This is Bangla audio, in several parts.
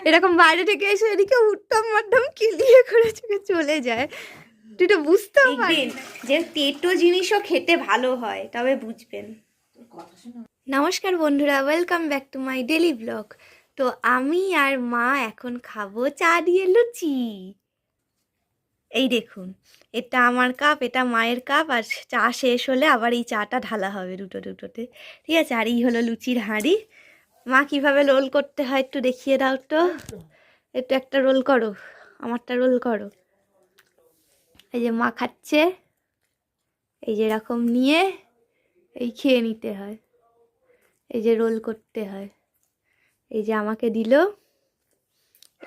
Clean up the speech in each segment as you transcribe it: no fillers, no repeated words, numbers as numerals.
এরকম বাইরে থেকে এসে এদিকে উঠতাম মারতাম কিলিয়ে করে চলে যায়। তুই তো বুঝতেও পারবি যে তেতো জিনিসও খেতে ভালো হয়, তবে বুঝবেন। নমস্কার বন্ধুরা, welcome back to my daily blog. তো আমি আর মা এখন খাবো চা দিয়ে লুচি। এই দেখুন, এটা আমার কাপ, এটা মায়ের কাপ, আর চা শেষ হলে আবার এই চাটা ঢালা হবে দুটোতে। ঠিক আছে, আর এই হলো লুচির হাঁড়ি। মা কিভাবে রোল করতে হয় একটু দেখিয়ে দাও তো। একটু একটা রোল করো, আমারটা রোল করো। এই যে মা খাচ্ছে, এই যে এরকম নিয়ে এই খেয়ে নিতে হয়, এই যে রোল করতে হয়। এই যে আমাকে দিল,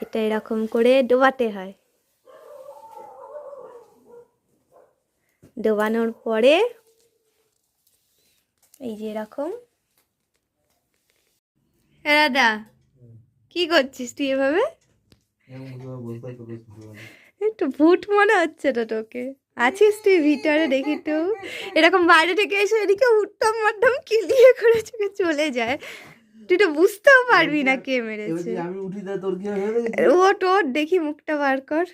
এটা এরকম করে ডোবাতে হয়। ডোবানোর পরে এই যে এরকম। দাদা কি করছিস তুই এভাবে? একটু ভূত মনে হচ্ছে তো তোকে। আছিস তুই ভিতরে, দেখি তো। এরকম বাইরে থেকে এসে এদিকে উঠতাম মারতাম কিলিয়ে করে চলে যায়। তুই তো বুঝতেও পারবি না কে মেরেছে। ও তোর দেখি মুখটা বার কর,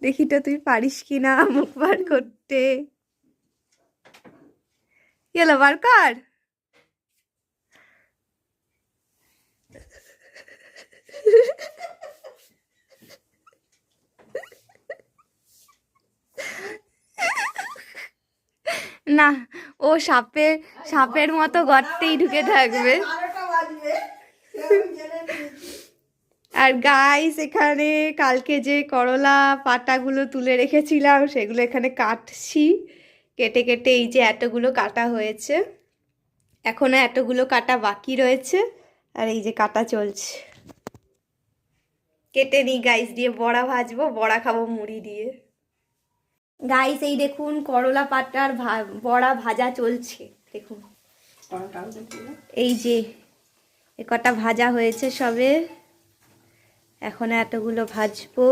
দেখি তো তুই পারিস কিনা মুখ বার করতে। গেল, বার কর। না, ও সাপের মতো গর্তেই ঢুকে থাকবে। আর গাইস, এখানে কালকে যে করলা পাতাগুলো তুলে রেখেছিলাম সেগুলো এখানে কাটছি। কেটে কেটে এই যে এতগুলো কাটা হয়েছে, এখনো এতগুলো কাটা বাকি রয়েছে, আর এই যে কাটা চলছে। কেটে নিই গাইস, দিয়ে বড়া ভাজবো, বড়া খাবো মুড়ি দিয়ে। গাইস এই দেখুন, করলা পাতার বড়া ভাজা চলছে। দেখুন এই যে এ কটা ভাজা হয়েছে সবে, এখন এতগুলো ভাজবো।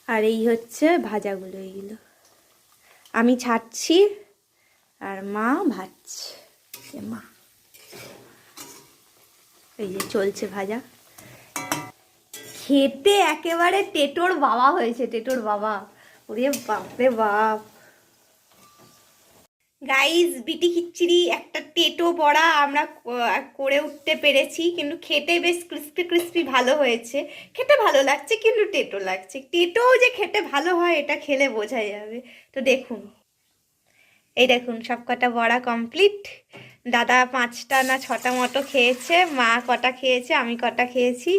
আর এই হচ্ছে ভাজাগুলো, এইগুলো আমি ছাড়ছি আর মা ভাজছে। মা এই যে চলছে ভাজা। খেতে একেবারে টেটোর বাবা হয়েছে, টেটোর বাবা। ওরে বাপরে বাপ। গাইস, বিটি খিচুড়ি একটা টেটো বড়া আমরা করে উঠতে পেরেছি, কিন্তু খেতে বেশ ক্রিস্পি ক্রিস্পি ভালো হয়েছে। খেতে ভালো লাগছে, কিন্তু টেটো লাগছে। টেটোও যে খেতে ভালো হয় এটা খেলে বোঝা যাবে। তো দেখুন, এই দেখুন সব কটা বড়া কমপ্লিট। দাদা 5টা না 6টা মতো খেয়েছে, মা কটা খেয়েছে, আমি কটা খেয়েছি,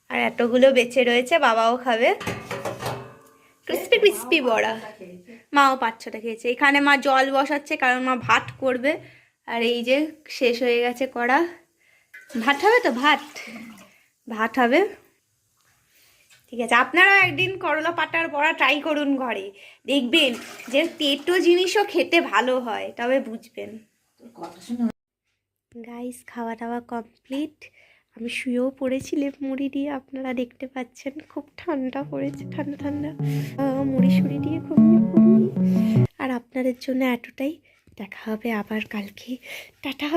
আর এতগুলো বেঁচে রয়েছে, বাবাও খাবে। ক্রিস্পি ক্রিস্পি বড়া। মাও 5-6টা খেয়েছে। এখানে মা জল বসাচ্ছে, কারণ মা ভাত করবে। আর এই যে শেষ হয়ে গেছে কড়া। ভাত হবে তো, ভাত হবে। ঠিক আছে, আপনারাও একদিন করলা পাতার বড়া ট্রাই করুন ঘরে, দেখবেন যে তেতো জিনিসও খেতে ভালো হয়, তবে বুঝবেন। গাইস, খাওয়া দাওয়া কমপ্লিট। আমি শুয়েও পড়েছি লেপ মুড়ি দিয়ে, আপনারা দেখতে পাচ্ছেন। খুব ঠান্ডা পড়েছে, ঠান্ডা ঠান্ডা। মুড়ি সুড়ি দিয়ে ঘুমিয়ে পড়ি। আর আপনাদের জন্য এতটাই। দেখা হবে আবার কালকে। টাটা।